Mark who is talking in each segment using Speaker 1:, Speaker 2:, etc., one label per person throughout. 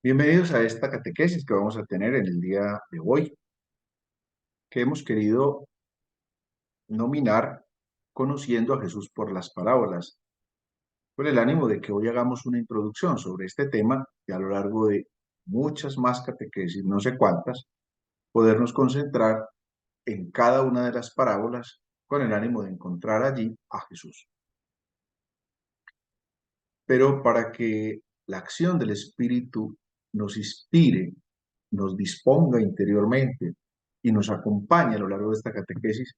Speaker 1: Bienvenidos a esta catequesis que vamos a tener en el día de hoy, que hemos querido nominar Conociendo a Jesús por las parábolas, con el ánimo de que hoy hagamos una introducción sobre este tema y a lo largo de muchas más catequesis, no sé cuántas, podernos concentrar en cada una de las parábolas con el ánimo de encontrar allí a Jesús. Pero para que la acción del Espíritu nos inspire, nos disponga interiormente y nos acompañe a lo largo de esta catequesis,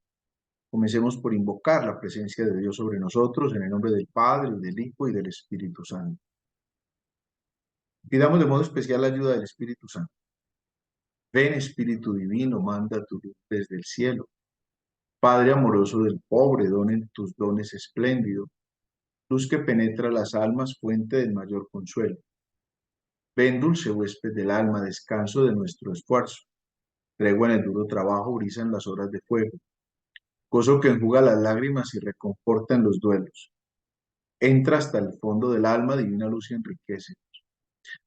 Speaker 1: comencemos por invocar la presencia de Dios sobre nosotros en el nombre del Padre, del Hijo y del Espíritu Santo. Pidamos de modo especial la ayuda del Espíritu Santo. Ven, Espíritu Divino, manda tu luz desde el cielo. Padre amoroso del pobre, donen tus dones espléndidos, luz que penetra las almas, fuente del mayor consuelo. Ven, dulce huésped del alma, descanso de nuestro esfuerzo. Tregua en el duro trabajo, brisa en las horas de fuego. Gozo que enjuga las lágrimas y reconforta en los duelos. Entra hasta el fondo del alma, divina luz y enriquece.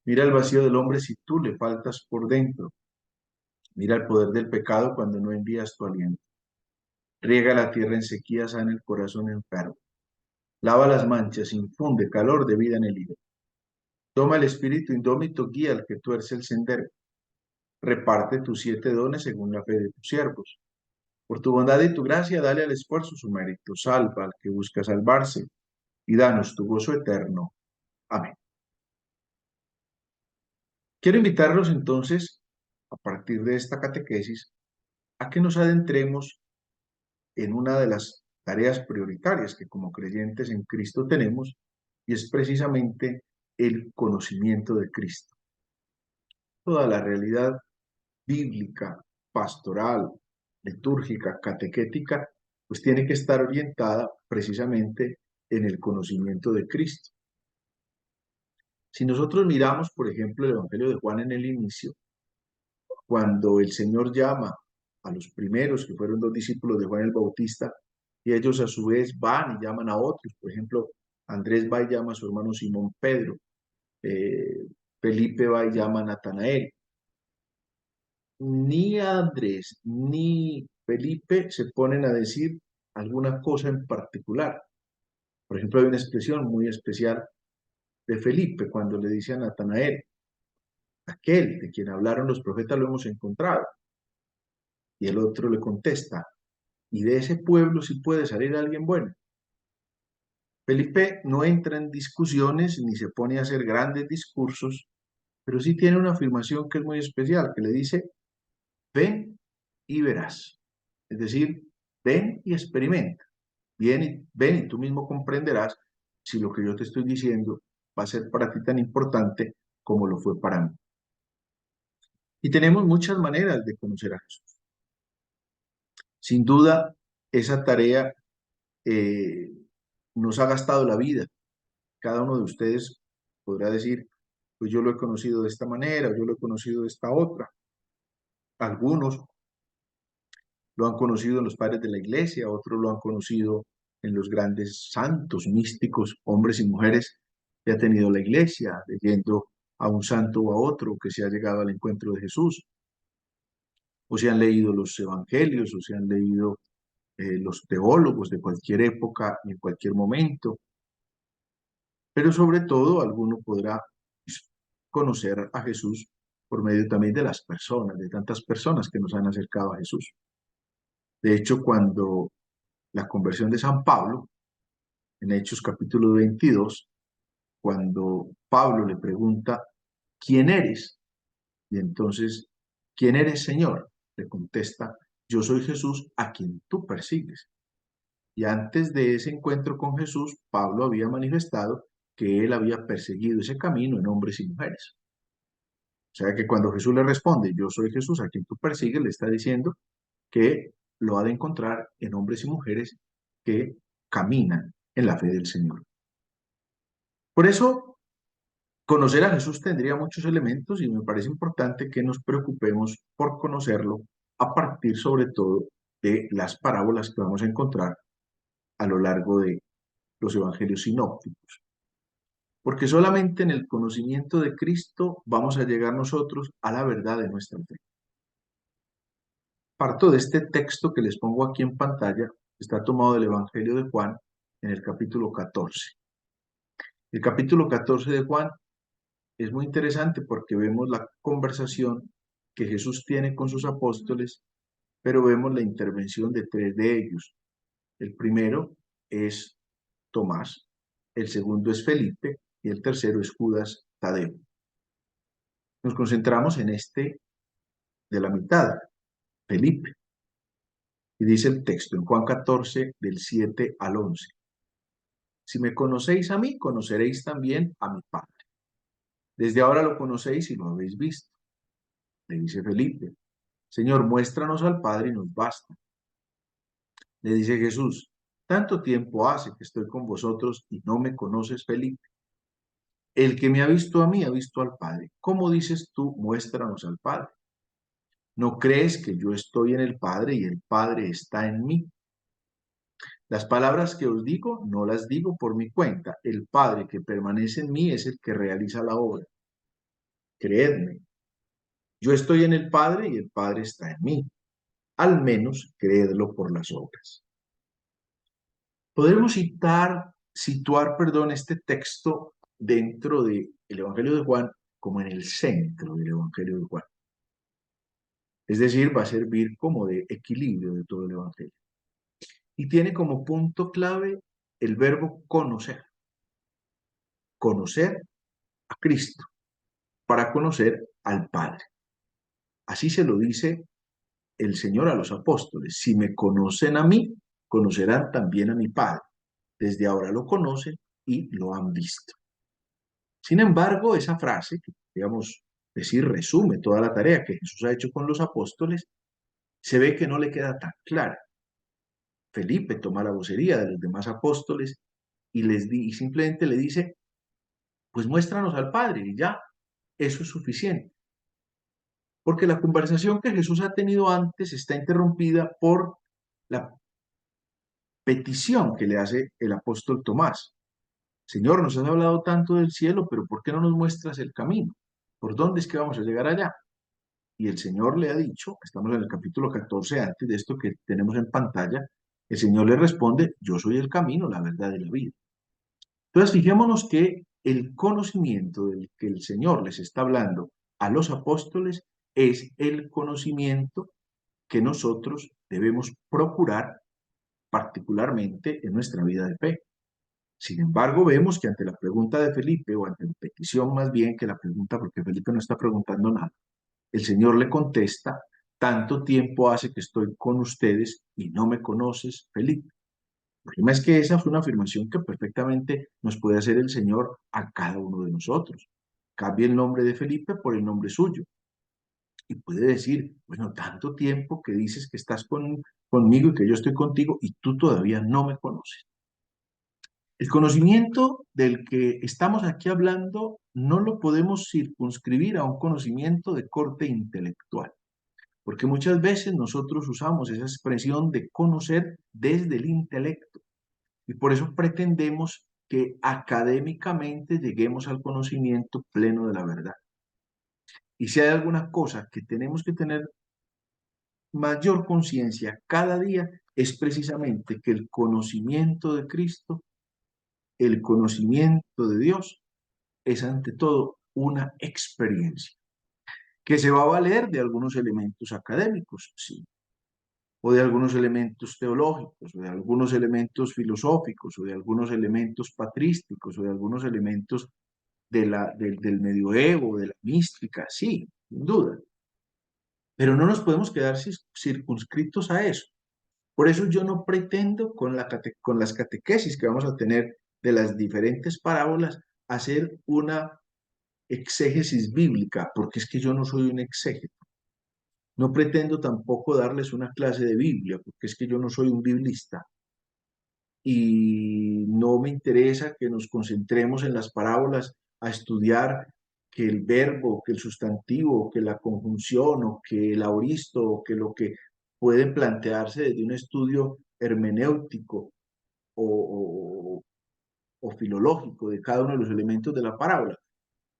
Speaker 1: Mira el vacío del hombre si tú le faltas por dentro. Mira el poder del pecado cuando no envías tu aliento. Riega la tierra en sequía, sana el corazón enfermo. Lava las manchas, infunde calor de vida en el hígado. Toma el espíritu indómito, guía al que tuerce el sendero. Reparte tus 7 dones según la fe de tus siervos. Por tu bondad y tu gracia, dale al esfuerzo su mérito. Salva al que busca salvarse y danos tu gozo eterno. Amén. Quiero invitarlos entonces, a partir de esta catequesis, a que nos adentremos en una de las tareas prioritarias que como creyentes en Cristo tenemos, y es precisamente el conocimiento de Cristo. Toda la realidad bíblica, pastoral, litúrgica, catequética, pues tiene que estar orientada precisamente en el conocimiento de Cristo. Si nosotros miramos, por ejemplo, el Evangelio de Juan en el inicio, cuando el Señor llama a los primeros, que fueron 2 discípulos de Juan el Bautista, y ellos a su vez van y llaman a otros. Por ejemplo, Andrés va y llama a su hermano Simón Pedro, eh, Felipe va y llama a Natanael. Ni Andrés ni Felipe se ponen a decir alguna cosa en particular. Por ejemplo, hay una expresión muy especial de Felipe cuando le dice a Natanael: aquel de quien hablaron los profetas lo hemos encontrado. Y el otro le contesta: y de ese pueblo sí puede salir alguien bueno. Felipe no entra en discusiones ni se pone a hacer grandes discursos, pero sí tiene una afirmación que es muy especial, que le dice: ven y verás. Es decir, ven y experimenta. Ven y tú mismo comprenderás si lo que yo te estoy diciendo va a ser para ti tan importante como lo fue para mí. Y tenemos muchas maneras de conocer a Jesús. Sin duda, esa tarea eh, nos ha gastado la vida. Cada uno de ustedes podrá decir: pues yo lo he conocido de esta manera, yo lo he conocido de esta otra. Algunos lo han conocido en los padres de la iglesia, otros lo han conocido en los grandes santos, místicos, hombres y mujeres que ha tenido la iglesia, leyendo a un santo o a otro que se ha llegado al encuentro de Jesús, o se han leído los evangelios, o se han leído los teólogos de cualquier época y en cualquier momento. Pero sobre todo, alguno podrá conocer a Jesús por medio también de las personas, de tantas personas que nos han acercado a Jesús. De hecho, cuando la conversión de San Pablo, en Hechos capítulo 22, cuando Pablo le pregunta: ¿quién eres? Y entonces: ¿quién eres, Señor? Le contesta: yo soy Jesús a quien tú persigues. Y antes de ese encuentro con Jesús, Pablo había manifestado que él había perseguido ese camino en hombres y mujeres. O sea que cuando Jesús le responde: yo soy Jesús a quien tú persigues, le está diciendo que lo ha de encontrar en hombres y mujeres que caminan en la fe del Señor. Por eso, conocer a Jesús tendría muchos elementos y me parece importante que nos preocupemos por conocerlo a partir sobre todo de las parábolas que vamos a encontrar a lo largo de los evangelios sinópticos. porque solamente en el conocimiento de Cristo vamos a llegar nosotros a la verdad de nuestra fe. Parto de este texto que les pongo aquí en pantalla, está tomado del Evangelio de Juan en el capítulo 14. El capítulo 14 de Juan es muy interesante porque vemos la conversación que Jesús tiene con sus apóstoles, pero vemos la intervención de tres de ellos. El primero es Tomás, el segundo es Felipe y el tercero es Judas Tadeo. Nos concentramos en este de la mitad, Felipe. Y dice el texto en Juan 14, del 7 al 11. Si me conocéis a mí, conoceréis también a mi Padre. Desde ahora lo conocéis y lo habéis visto. Le dice Felipe, Señor, muéstranos al Padre y nos basta. Le dice Jesús, tanto tiempo hace que estoy con vosotros y no me conoces, Felipe. El que me ha visto a mí ha visto al Padre. ¿Cómo dices tú, muéstranos al Padre? ¿No crees que yo estoy en el Padre y el Padre está en mí? Las palabras que os digo no las digo por mi cuenta. El Padre que permanece en mí es el que realiza la obra. Creedme, yo estoy en el Padre y el Padre está en mí. Al menos creedlo por las obras. Podremos situar, este texto dentro del Evangelio de Juan como en el centro del Evangelio de Juan. Es decir, va a servir como de equilibrio de todo el Evangelio. Y tiene como punto clave el verbo conocer. Conocer a Cristo para conocer al Padre. Así se lo dice el Señor a los apóstoles. Si me conocen a mí, conocerán también a mi Padre. Desde ahora lo conocen y lo han visto. Sin embargo, esa frase, que digamos, decir, resume toda la tarea que Jesús ha hecho con los apóstoles, se ve que no le queda tan clara. Felipe toma la vocería de los demás apóstoles y simplemente le dice, pues muéstranos al Padre y ya, eso es suficiente. Porque la conversación que Jesús ha tenido antes está interrumpida por la petición que le hace el apóstol Tomás. Señor, nos has hablado tanto del cielo, pero ¿por qué no nos muestras el camino? ¿Por dónde es que vamos a llegar allá? Y el Señor le ha dicho, estamos en el capítulo 14, antes de esto que tenemos en pantalla, el Señor le responde, yo soy el camino, la verdad y la vida. Entonces, fijémonos que el conocimiento del que el Señor les está hablando a los apóstoles es el conocimiento que nosotros debemos procurar particularmente en nuestra vida de fe. Sin embargo, vemos que ante la pregunta de Felipe, o ante la petición más bien que la pregunta, porque Felipe no está preguntando nada, el Señor le contesta, tanto tiempo hace que estoy con ustedes y no me conoces, Felipe. El problema es que esa fue una afirmación que perfectamente nos puede hacer el Señor a cada uno de nosotros. Cambia el nombre de Felipe por el nombre suyo. Y puede decir, bueno, tanto tiempo que dices que estás conmigo y que yo estoy contigo y tú todavía no me conoces. El conocimiento del que estamos aquí hablando no lo podemos circunscribir a un conocimiento de corte intelectual, porque muchas veces nosotros usamos esa expresión de conocer desde el intelecto y por eso pretendemos que académicamente lleguemos al conocimiento pleno de la verdad. Y si hay alguna cosa que tenemos que tener mayor conciencia cada día, es precisamente que el conocimiento de Cristo, el conocimiento de Dios, es ante todo una experiencia que se va a valer de algunos elementos académicos, sí, o de algunos elementos teológicos, o de algunos elementos filosóficos, o de algunos elementos patrísticos, o de algunos elementos del medioevo, de la mística, sí, sin duda. Pero no nos podemos quedar circunscritos a eso. Por eso yo no pretendo con las catequesis que vamos a tener de las diferentes parábolas hacer una exégesis bíblica, porque es que yo no soy un exégeta. No pretendo tampoco darles una clase de Biblia, porque es que yo no soy un biblista. Y no me interesa que nos concentremos en las parábolas a estudiar que el verbo, que el sustantivo, que la conjunción, o que el aoristo, o que lo que puede plantearse desde un estudio hermenéutico o filológico de cada uno de los elementos de la parábola.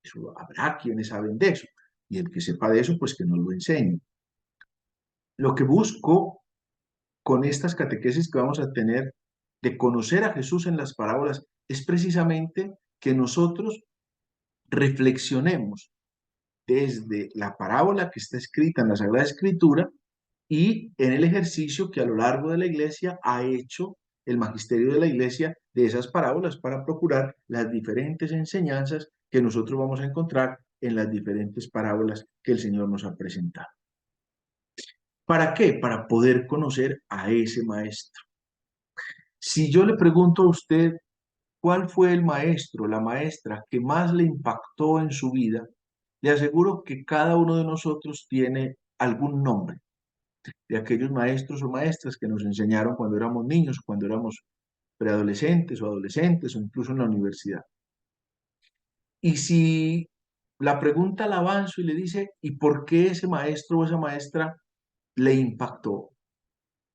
Speaker 1: Eso habrá quienes saben de eso. Y el que sepa de eso, pues que nos lo enseñe. Lo que busco con estas catequesis que vamos a tener de conocer a Jesús en las parábolas es precisamente que nosotros reflexionemos desde la parábola que está escrita en la Sagrada Escritura y en el ejercicio que a lo largo de la Iglesia ha hecho el magisterio de la Iglesia de esas parábolas para procurar las diferentes enseñanzas que nosotros vamos a encontrar en las diferentes parábolas que el Señor nos ha presentado. ¿Para qué? Para poder conocer a ese maestro. Si yo le pregunto a usted cuál fue el maestro, la maestra que más le impactó en su vida, le aseguro que cada uno de nosotros tiene algún nombre de aquellos maestros o maestras que nos enseñaron cuando éramos niños, cuando éramos preadolescentes o adolescentes o incluso en la universidad. Y si la pregunta la avanzo y le dice, ¿y por qué ese maestro o esa maestra le impactó?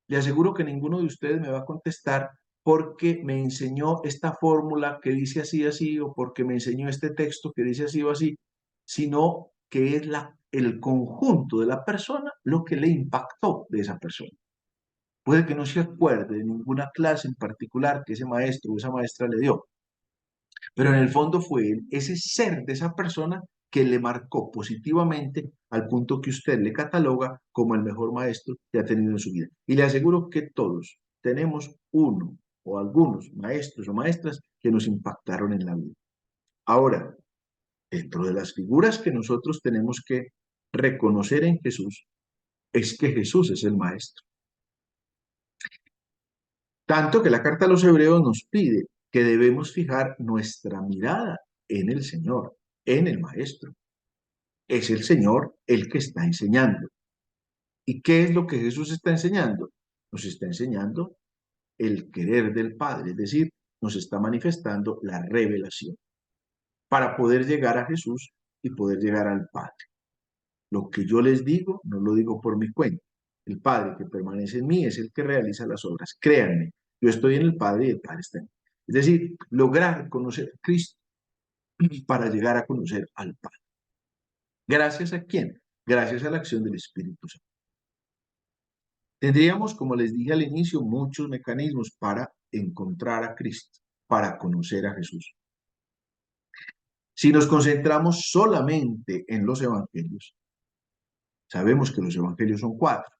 Speaker 1: Le aseguro que ninguno de ustedes me va a contestar porque me enseñó esta fórmula que dice así, así, o porque me enseñó este texto que dice así o así, sino que es el conjunto de la persona lo que le impactó de esa persona. Puede que no se acuerde de ninguna clase en particular que ese maestro o esa maestra le dio, pero en el fondo fue ese ser de esa persona que le marcó positivamente al punto que usted le cataloga como el mejor maestro que ha tenido en su vida. Y le aseguro que todos tenemos uno o algunos maestros o maestras que nos impactaron en la vida. Ahora, dentro de las figuras que nosotros tenemos que reconocer en Jesús, es que Jesús es el maestro. Tanto que la carta a los hebreos nos pide que debemos fijar nuestra mirada en el Señor, en el Maestro. Es el Señor el que está enseñando. ¿Y qué es lo que Jesús está enseñando? Nos está enseñando el querer del Padre, es decir, nos está manifestando la revelación para poder llegar a Jesús y poder llegar al Padre. Lo que yo les digo, no lo digo por mi cuenta. El Padre que permanece en mí es el que realiza las obras. Créanme, yo estoy en el Padre y el Padre está en mí. Es decir, lograr conocer a Cristo para llegar a conocer al Padre. ¿Gracias a quién? Gracias a la acción del Espíritu Santo. Tendríamos, como les dije al inicio, muchos mecanismos para encontrar a Cristo, para conocer a Jesús. Si nos concentramos solamente en los evangelios, sabemos que los evangelios son 4: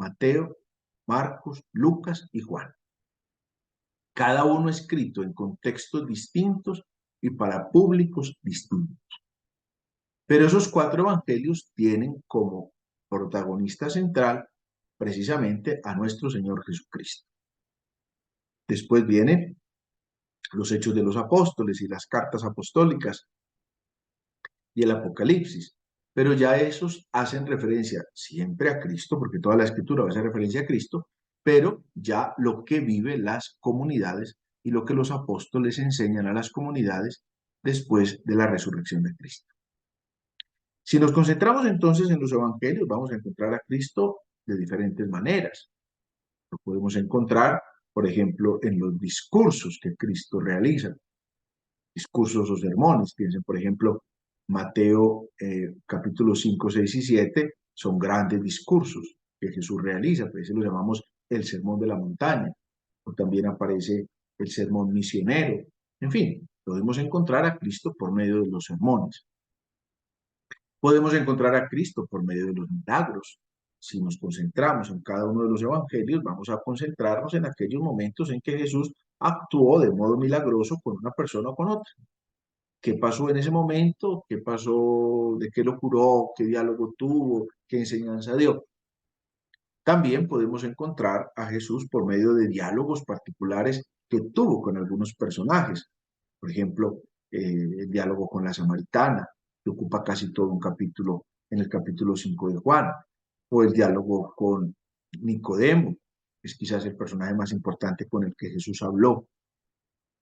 Speaker 1: Mateo, Marcos, Lucas y Juan. Cada uno escrito en contextos distintos y para públicos distintos. Pero esos 4 evangelios tienen como protagonista central precisamente a nuestro Señor Jesucristo. Después vienen los Hechos de los Apóstoles y las cartas apostólicas y el Apocalipsis. Pero ya esos hacen referencia siempre a Cristo, porque toda la escritura va a hacer referencia a Cristo, pero ya lo que viven las comunidades y lo que los apóstoles enseñan a las comunidades después de la resurrección de Cristo. Si nos concentramos entonces en los evangelios, vamos a encontrar a Cristo de diferentes maneras. Lo podemos encontrar, por ejemplo, en los discursos que Cristo realiza, discursos o sermones. Piensen, por ejemplo, Mateo capítulos 5, 6 y 7 son grandes discursos que Jesús realiza, por eso lo llamamos el sermón de la montaña, o también aparece el sermón misionero. En fin, podemos encontrar a Cristo por medio de los sermones. Podemos encontrar a Cristo por medio de los milagros. Si nos concentramos en cada uno de los evangelios, vamos a concentrarnos en aquellos momentos en que Jesús actuó de modo milagroso con una persona o con otra. ¿Qué pasó en ese momento? ¿Qué pasó? ¿De qué lo curó? ¿Qué diálogo tuvo? ¿Qué enseñanza dio? También podemos encontrar a Jesús por medio de diálogos particulares que tuvo con algunos personajes. Por ejemplo, el diálogo con la samaritana, que ocupa casi todo un capítulo en el capítulo 5 de Juan, o el diálogo con Nicodemo, que es quizás el personaje más importante con el que Jesús habló,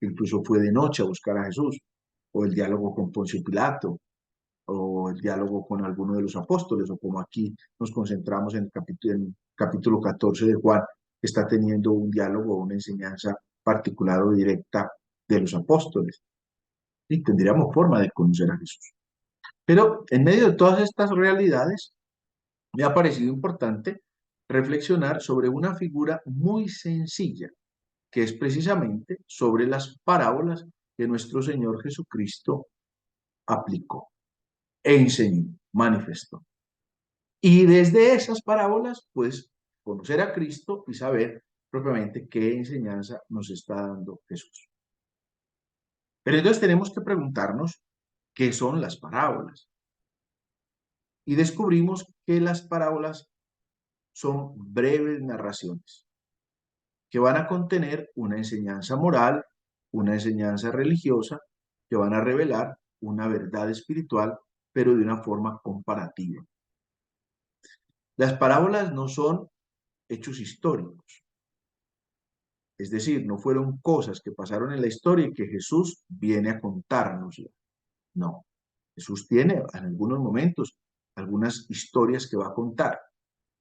Speaker 1: que incluso fue de noche a buscar a Jesús, o el diálogo con Poncio Pilato, o el diálogo con alguno de los apóstoles, o como aquí nos concentramos en el capítulo 14 de Juan, que está teniendo un diálogo o una enseñanza particular o directa de los apóstoles y tendríamos forma de conocer a Jesús. Pero en medio de todas estas realidades, me ha parecido importante reflexionar sobre una figura muy sencilla, que es precisamente sobre las parábolas que nuestro Señor Jesucristo aplicó, enseñó, manifestó. Y desde esas parábolas, pues, conocer a Cristo y saber propiamente qué enseñanza nos está dando Jesús. Pero entonces tenemos que preguntarnos qué son las parábolas. Y descubrimos que las parábolas son breves narraciones que van a contener una enseñanza moral, una enseñanza religiosa, que van a revelar una verdad espiritual, pero de una forma comparativa. Las parábolas no son hechos históricos, es decir, no fueron cosas que pasaron en la historia y que Jesús viene a contarnos. No, Jesús tiene en algunos momentos algunas historias que va a contar.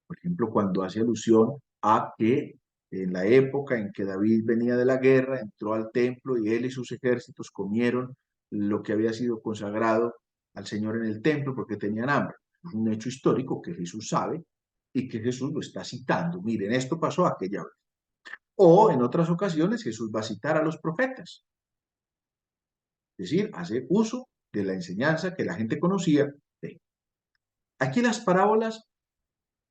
Speaker 1: Por ejemplo, cuando hace alusión a que en la época en que David venía de la guerra, entró al templo y él y sus ejércitos comieron lo que había sido consagrado al Señor en el templo porque tenían hambre. Es un hecho histórico que Jesús sabe y que Jesús lo está citando. Miren, esto pasó aquella vez. O en otras ocasiones Jesús va a citar a los profetas. Es decir, hace uso de la enseñanza que la gente conocía. Aquí las parábolas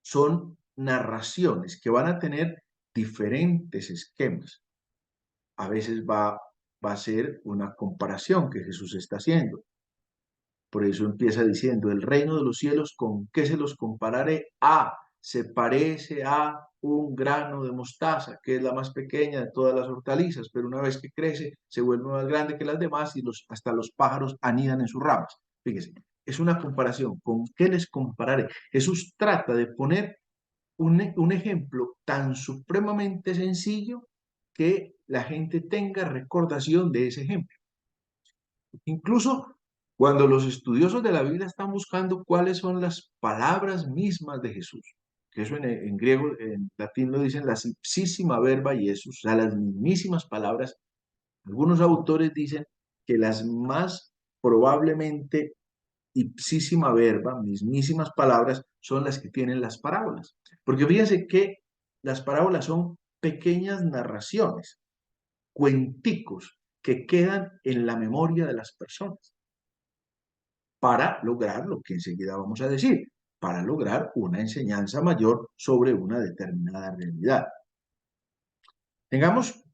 Speaker 1: son narraciones que van a tener diferentes esquemas. A veces va a ser una comparación que Jesús está haciendo. Por eso empieza diciendo, el reino de los cielos, ¿con qué se los compararé? Se parece a un grano de mostaza, que es la más pequeña de todas las hortalizas, pero una vez que crece se vuelve más grande que las demás y hasta los pájaros anidan en sus ramas. Fíjense, es una comparación. ¿Con qué les compararé? Jesús trata de poner un ejemplo tan supremamente sencillo que la gente tenga recordación de ese ejemplo. Incluso cuando los estudiosos de la Biblia están buscando cuáles son las palabras mismas de Jesús, que eso en griego, en latín lo dicen la ipsísima verba Jesús, o sea, las mismísimas palabras, algunos autores dicen que las más probablemente ipsísima verba, mismísimas palabras, son las que tienen las parábolas. Porque fíjense que las parábolas son pequeñas narraciones, cuenticos que quedan en la memoria de las personas para lograr lo que enseguida vamos a decir, para lograr una enseñanza mayor sobre una determinada realidad. Tengamos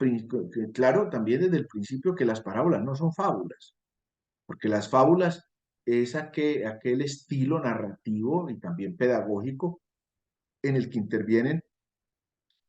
Speaker 1: claro también desde el principio que las parábolas no son fábulas, porque las fábulas es aquel estilo narrativo y también pedagógico en el que intervienen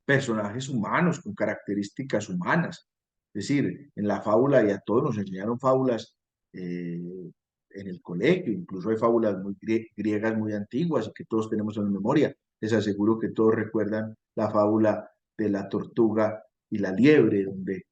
Speaker 1: personajes humanos con características humanas. Es decir, en la fábula, y a todos nos enseñaron fábulas en el colegio, incluso hay fábulas muy griegas muy antiguas que todos tenemos en memoria. Les aseguro que todos recuerdan la fábula de la tortuga y la liebre, donde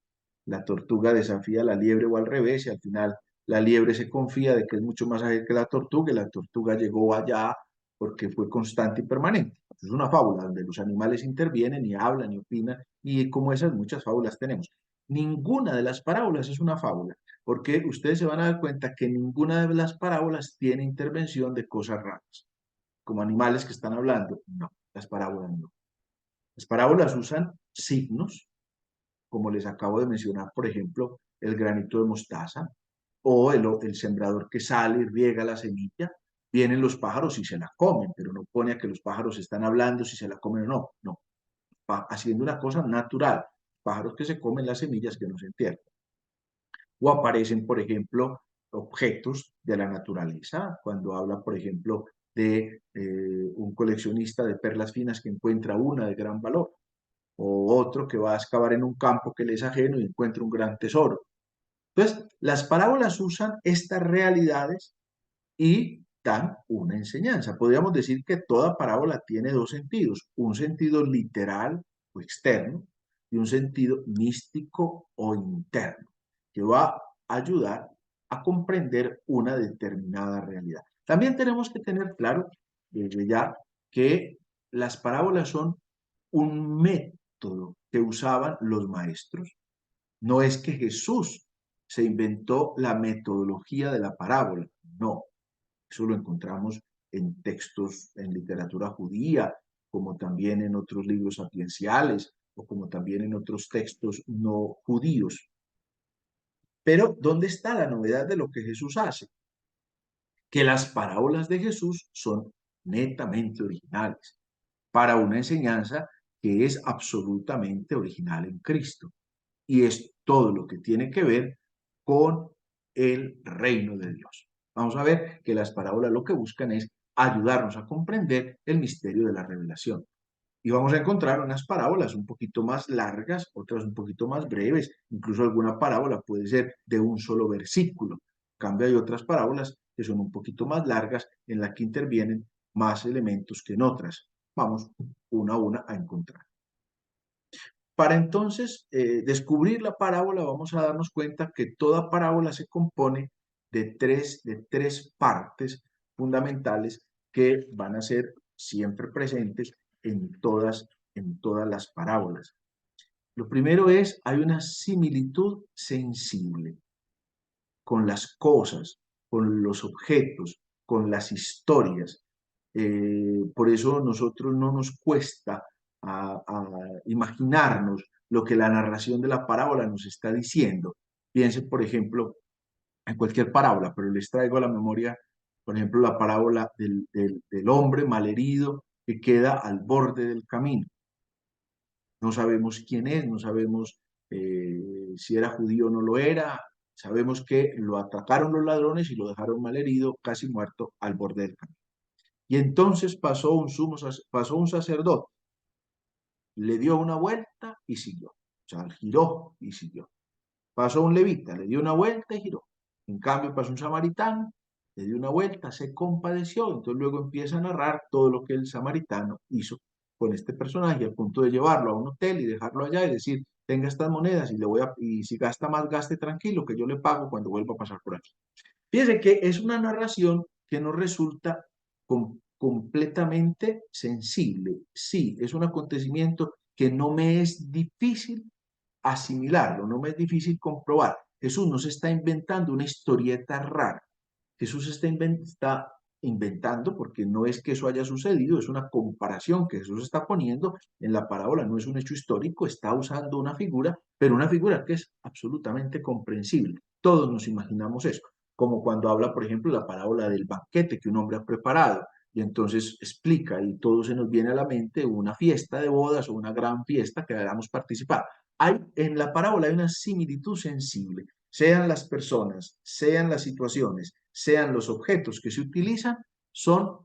Speaker 1: la tortuga desafía a la liebre o al revés, y al final la liebre se confía de que es mucho más ágil que la tortuga, y la tortuga llegó allá porque fue constante y permanente. Es una fábula donde los animales intervienen y hablan y opinan, y como esas muchas fábulas tenemos. Ninguna de las parábolas es una fábula, porque ustedes se van a dar cuenta que ninguna de las parábolas tiene intervención de cosas raras, como animales que están hablando. No, las parábolas no. Las parábolas usan signos, como les acabo de mencionar, por ejemplo, el granito de mostaza o el sembrador que sale y riega la semilla. Vienen los pájaros y se la comen, pero no pone a que los pájaros están hablando si se la comen o no, no, va haciendo una cosa natural, pájaros que se comen las semillas que no se entierran. O aparecen, por ejemplo, objetos de la naturaleza, cuando habla, por ejemplo, de un coleccionista de perlas finas que encuentra una de gran valor, o otro que va a excavar en un campo que le es ajeno y encuentra un gran tesoro. Entonces, las parábolas usan estas realidades y dan una enseñanza. Podríamos decir que toda parábola tiene dos sentidos, un sentido literal o externo y un sentido místico o interno, que va a ayudar a comprender una determinada realidad. También tenemos que tener claro desde ya que las parábolas son un método que usaban los maestros. No es que Jesús se inventó la metodología de la parábola. No, eso lo encontramos en textos, en literatura judía, como también en otros libros sapienciales, o como también en otros textos no judíos. Pero, ¿dónde está la novedad de lo que Jesús hace? Que las parábolas de Jesús son netamente originales para una enseñanza que es absolutamente original en Cristo. Y es todo lo que tiene que ver con el reino de Dios. Vamos a ver que las parábolas lo que buscan es ayudarnos a comprender el misterio de la revelación. Y vamos a encontrar unas parábolas un poquito más largas, otras un poquito más breves, incluso alguna parábola puede ser de un solo versículo. En cambio, hay otras parábolas que son un poquito más largas, en las que intervienen más elementos que en otras. Vamos una a una a encontrar. Para entonces descubrir la parábola, vamos a darnos cuenta que toda parábola se compone de tres partes fundamentales que van a ser siempre presentes en todas las parábolas. Lo primero es, hay una similitud sensible con las cosas, con los objetos, con las historias. Por eso nosotros no nos cuesta a imaginarnos lo que la narración de la parábola nos está diciendo. Piensen, por ejemplo, en cualquier parábola, pero les traigo a la memoria, por ejemplo, la parábola del hombre malherido que queda al borde del camino. No sabemos quién es, no sabemos si era judío o no lo era, sabemos que lo atacaron los ladrones y lo dejaron malherido, casi muerto, al borde del camino. Y entonces pasó un sacerdote, le dio una vuelta y siguió. O sea, giró y siguió. Pasó un levita, le dio una vuelta y giró. En cambio, pasó un samaritano, le dio una vuelta, se compadeció. Entonces luego empieza a narrar todo lo que el samaritano hizo con este personaje, a punto de llevarlo a un hotel y dejarlo allá y decir, tenga estas monedas y si gasta más, gaste tranquilo, que yo le pago cuando vuelva a pasar por aquí. Fíjense que es una narración que nos resulta completamente sensible. Sí, es un acontecimiento que no me es difícil asimilarlo, no me es difícil comprobar. Jesús no se está inventando una historieta rara. Jesús está inventando, porque no es que eso haya sucedido, es una comparación que Jesús está poniendo en la parábola, no es un hecho histórico, está usando una figura, pero una figura que es absolutamente comprensible. Todos nos imaginamos eso, como cuando habla, por ejemplo, la parábola del banquete que un hombre ha preparado, y entonces explica, y todo se nos viene a la mente una fiesta de bodas o una gran fiesta que hayamos participado. En la parábola hay una similitud sensible, sean las personas, sean las situaciones, sean los objetos que se utilizan, son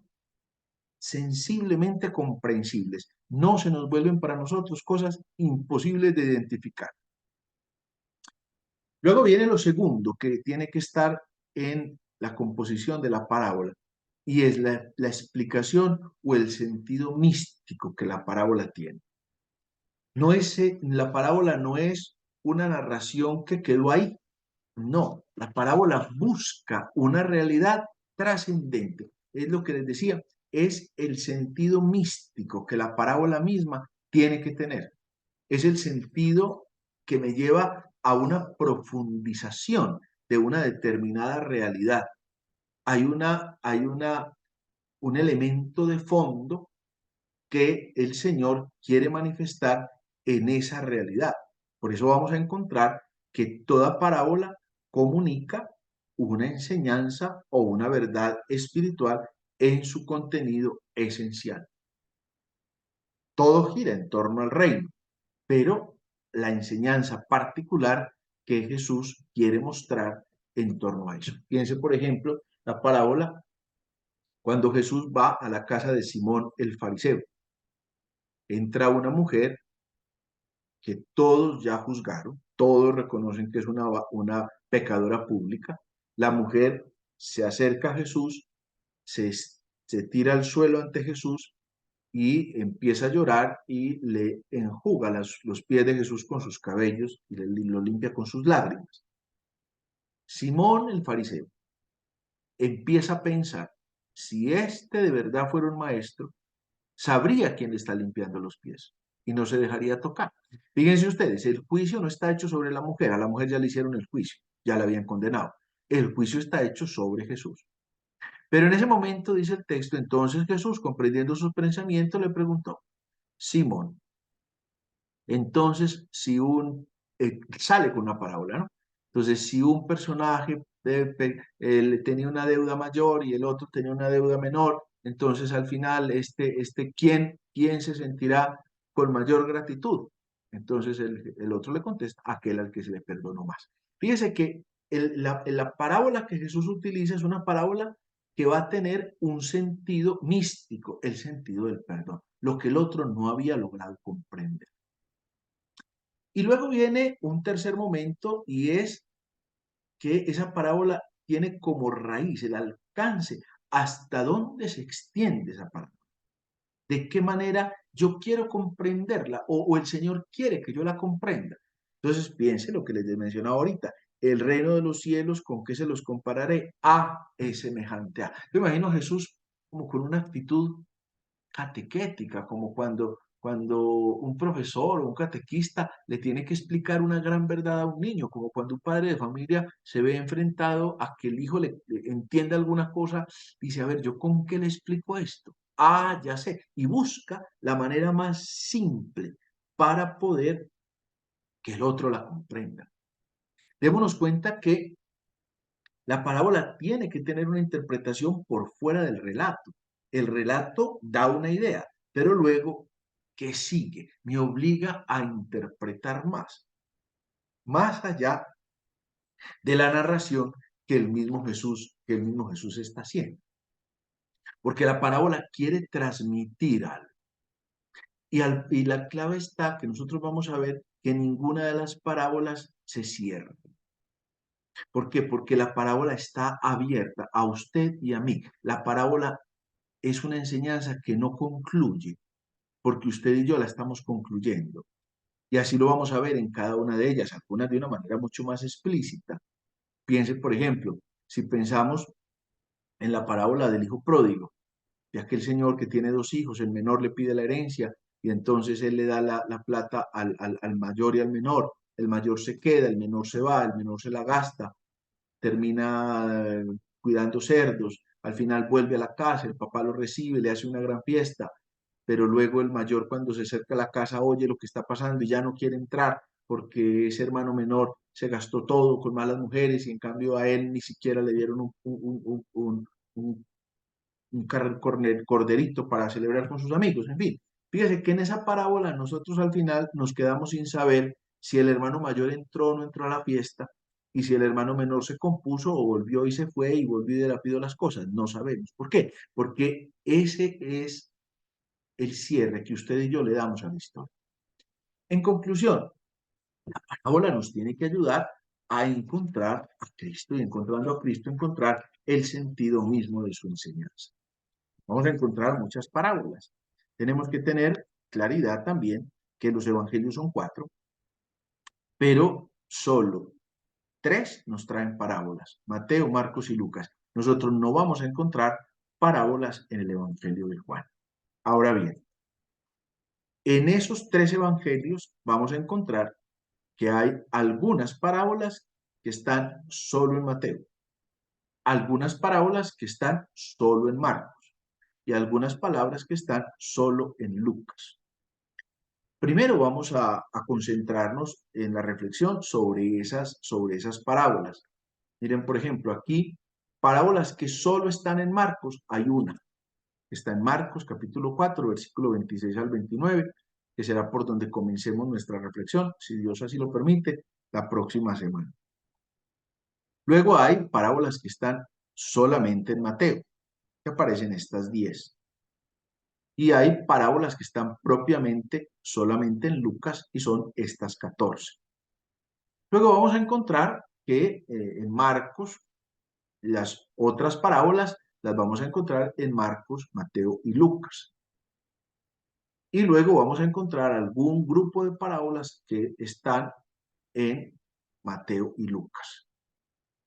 Speaker 1: sensiblemente comprensibles. No se nos vuelven para nosotros cosas imposibles de identificar. Luego viene lo segundo que tiene que estar en la composición de la parábola y es la explicación o el sentido místico que la parábola tiene. La parábola no es una narración que quedó ahí. No, la parábola busca una realidad trascendente. Es lo que les decía, es el sentido místico que la parábola misma tiene que tener. Es el sentido que me lleva a una profundización de una determinada realidad. Hay un elemento de fondo que el Señor quiere manifestar en esa realidad. Por eso vamos a encontrar que toda parábola comunica una enseñanza o una verdad espiritual en su contenido esencial. Todo gira en torno al reino, pero la enseñanza particular que Jesús quiere mostrar en torno a eso. Piense, por ejemplo, la parábola cuando Jesús va a la casa de Simón el fariseo. Entra una mujer que todos ya juzgaron, todos reconocen que es una pecadora pública. La mujer se acerca a Jesús, se, se tira al suelo ante Jesús y empieza a llorar y le enjuga los pies de Jesús con sus cabellos y lo limpia con sus lágrimas. Simón el fariseo empieza a pensar, si este de verdad fuera un maestro, sabría quién le está limpiando los pies y no se dejaría tocar. Fíjense ustedes, el juicio no está hecho sobre la mujer, a la mujer ya le hicieron el juicio. ya le habían condenado. El juicio está hecho sobre Jesús. Pero en ese momento, dice el texto, entonces Jesús, comprendiendo sus pensamientos, le preguntó, Simón, entonces sale con una parábola, ¿no? Entonces, si un personaje tenía una deuda mayor y el otro tenía una deuda menor, entonces al final, ¿quién se sentirá con mayor gratitud? Entonces el otro le contesta, aquel al que se le perdonó más. Fíjese que la parábola que Jesús utiliza es una parábola que va a tener un sentido místico, el sentido del perdón, lo que el otro no había logrado comprender. Y luego viene un tercer momento y es que esa parábola tiene como raíz el alcance, hasta dónde se extiende esa parábola, de qué manera yo quiero comprenderla o el Señor quiere que yo la comprenda. Entonces piense lo que les mencionaba ahorita, el reino de los cielos, ¿con qué se los compararé? A es semejante a. Yo imagino a Jesús como con una actitud catequética, como cuando un profesor o un catequista le tiene que explicar una gran verdad a un niño, como cuando un padre de familia se ve enfrentado a que el hijo le entienda alguna cosa, dice, a ver, ¿yo con qué le explico esto? Ah, ya sé, y busca la manera más simple para poder que el otro la comprenda. Démonos cuenta que la parábola tiene que tener una interpretación por fuera del relato. El relato da una idea, pero luego, ¿qué sigue? Me obliga a interpretar más allá de la narración que el mismo Jesús está haciendo. Porque la parábola quiere transmitir algo. Y la clave está que nosotros vamos a ver que ninguna de las parábolas se cierra. ¿Por qué? Porque la parábola está abierta a usted y a mí. La parábola es una enseñanza que no concluye, porque usted y yo la estamos concluyendo. Y así lo vamos a ver en cada una de ellas, algunas de una manera mucho más explícita. Piense, por ejemplo, si pensamos en la parábola del hijo pródigo, de aquel señor que tiene dos hijos, el menor le pide la herencia y entonces él le da la plata al mayor y al menor. El mayor se queda, el menor se va, el menor se la gasta, termina cuidando cerdos, al final vuelve a la casa, el papá lo recibe, le hace una gran fiesta, pero luego el mayor cuando se acerca a la casa oye lo que está pasando y ya no quiere entrar porque ese hermano menor se gastó todo con malas mujeres y en cambio a él ni siquiera le dieron un corderito para celebrar con sus amigos, en fin. Fíjese que en esa parábola nosotros al final nos quedamos sin saber si el hermano mayor entró o no entró a la fiesta y si el hermano menor se compuso o volvió y se fue y volvió y de rápido las cosas. No sabemos. ¿Por qué? Porque ese es el cierre que usted y yo le damos a la historia. En conclusión, la parábola nos tiene que ayudar a encontrar a Cristo y encontrando a Cristo encontrar el sentido mismo de su enseñanza. Vamos a encontrar muchas parábolas. Tenemos que tener claridad también que los evangelios son 4, pero solo 3 nos traen parábolas, Mateo, Marcos y Lucas. Nosotros no vamos a encontrar parábolas en el evangelio de Juan. Ahora bien, en esos 3 evangelios vamos a encontrar que hay algunas parábolas que están solo en Mateo, algunas parábolas que están solo en Marcos y algunas palabras que están solo en Lucas. Primero vamos a concentrarnos en la reflexión sobre esas parábolas. Miren, por ejemplo, aquí, parábolas que solo están en Marcos, hay una. Está en Marcos capítulo 4, versículo 26 al 29, que será por donde comencemos nuestra reflexión, si Dios así lo permite, la próxima semana. Luego hay parábolas que están solamente en Mateo, que aparecen estas 10. Y hay parábolas que están propiamente solamente en Lucas y son estas 14. Luego vamos a encontrar que en Marcos las otras parábolas las vamos a encontrar en Marcos, Mateo y Lucas. Y luego vamos a encontrar algún grupo de parábolas que están en Mateo y Lucas.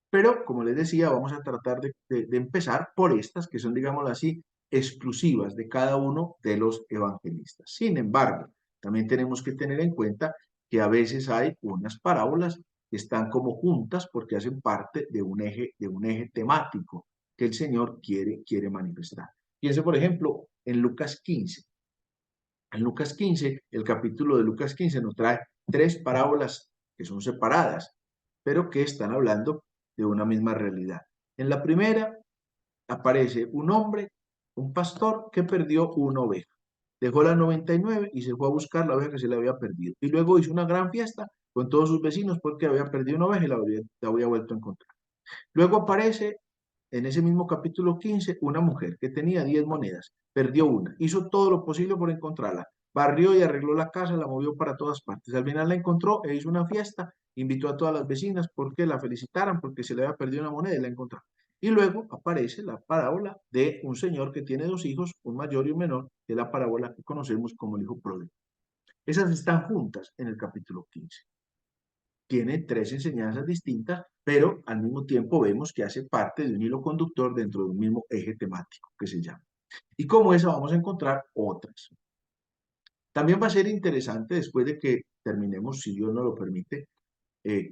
Speaker 1: Pero, como les decía, vamos a tratar de empezar por estas que son, digámoslo así, exclusivas de cada uno de los evangelistas. Sin embargo, también tenemos que tener en cuenta que a veces hay unas parábolas están como juntas porque hacen parte de un eje temático que el Señor quiere manifestar. Piense, por ejemplo, en Lucas 15. En Lucas 15, el capítulo de Lucas 15 nos trae tres parábolas que son separadas, pero que están hablando de una misma realidad. En la primera aparece un hombre, un pastor que perdió una oveja. Dejó la 99 y se fue a buscar la oveja que se le había perdido. Y luego hizo una gran fiesta con todos sus vecinos porque había perdido una oveja y la había vuelto a encontrar. Luego aparece en ese mismo capítulo 15 una mujer que tenía 10 monedas, perdió una, hizo todo lo posible por encontrarla, barrió y arregló la casa, la movió para todas partes. Al final la encontró e hizo una fiesta, invitó a todas las vecinas porque la felicitaran porque se le había perdido una moneda y la encontró. Y luego aparece la parábola de un señor que tiene dos hijos, un mayor y un menor, que es la parábola que conocemos como el hijo pródigo. Esas están juntas en el capítulo 15. Tiene tres enseñanzas distintas, pero al mismo tiempo vemos que hace parte de un hilo conductor dentro de un mismo eje temático que se llama. Y como esa vamos a encontrar otras. También va a ser interesante después de que terminemos, si Dios nos lo permite,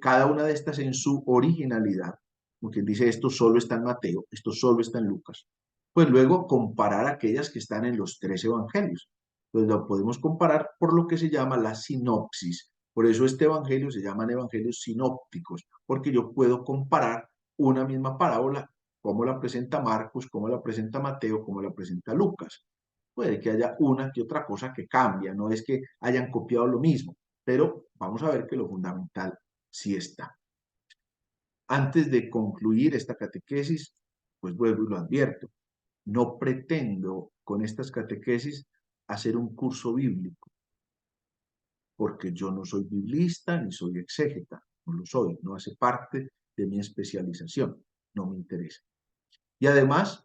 Speaker 1: cada una de estas en su originalidad, porque dice esto solo está en Mateo, esto solo está en Lucas, pues luego comparar aquellas que están en los tres evangelios. Entonces lo podemos comparar por lo que se llama la sinopsis. Por eso este evangelio se llaman evangelios sinópticos, porque yo puedo comparar una misma parábola, cómo la presenta Marcos, cómo la presenta Mateo, cómo la presenta Lucas. Puede que haya una que otra cosa que cambia, no es que hayan copiado lo mismo, pero vamos a ver que lo fundamental sí está. Antes de concluir esta catequesis, pues vuelvo y lo advierto, no pretendo con estas catequesis hacer un curso bíblico, porque yo no soy biblista ni soy exégeta, no lo soy, no hace parte de mi especialización, no me interesa. Y además,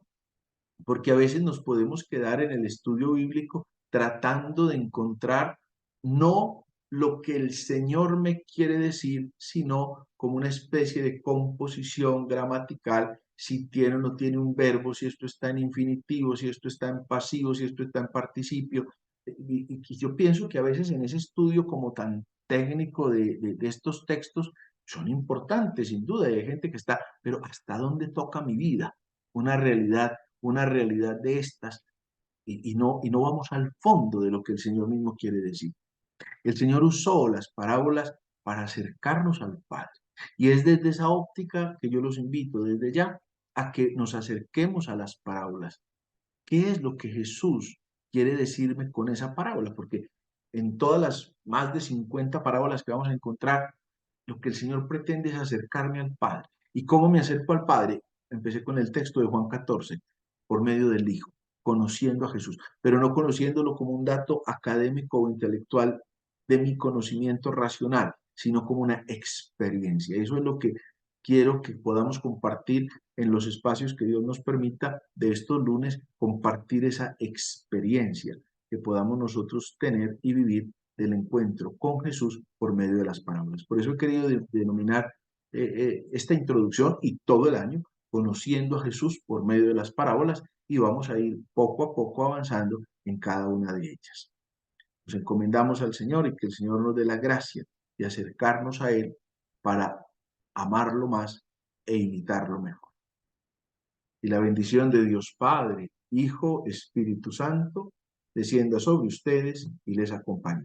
Speaker 1: porque a veces nos podemos quedar en el estudio bíblico tratando de encontrar no lo que el Señor me quiere decir, sino como una especie de composición gramatical, si tiene o no tiene un verbo, si esto está en infinitivo, si esto está en pasivo, si esto está en participio. Y yo pienso que a veces en ese estudio como tan técnico de estos textos son importantes, sin duda, y hay gente que está, pero ¿hasta dónde toca mi vida? Una realidad de estas y no vamos al fondo de lo que el Señor mismo quiere decir. El Señor usó las parábolas para acercarnos al Padre. Y es desde esa óptica que yo los invito desde ya a que nos acerquemos a las parábolas. ¿Qué es lo que Jesús quiere decirme con esa parábola? Porque en todas las más de 50 parábolas que vamos a encontrar, lo que el Señor pretende es acercarme al Padre. ¿Y cómo me acerco al Padre? Empecé con el texto de Juan 14, por medio del Hijo, conociendo a Jesús, pero no conociéndolo como un dato académico o intelectual de mi conocimiento racional, sino como una experiencia. Eso es lo que quiero que podamos compartir en los espacios que Dios nos permita de estos lunes, compartir esa experiencia que podamos nosotros tener y vivir del encuentro con Jesús por medio de las parábolas. Por eso he querido denominar esta introducción y todo el año conociendo a Jesús por medio de las parábolas y vamos a ir poco a poco avanzando en cada una de ellas. Nos encomendamos al Señor y que el Señor nos dé la gracia de acercarnos a Él para amarlo más e imitarlo mejor. Y la bendición de Dios Padre, Hijo, Espíritu Santo, descienda sobre ustedes y les acompañe.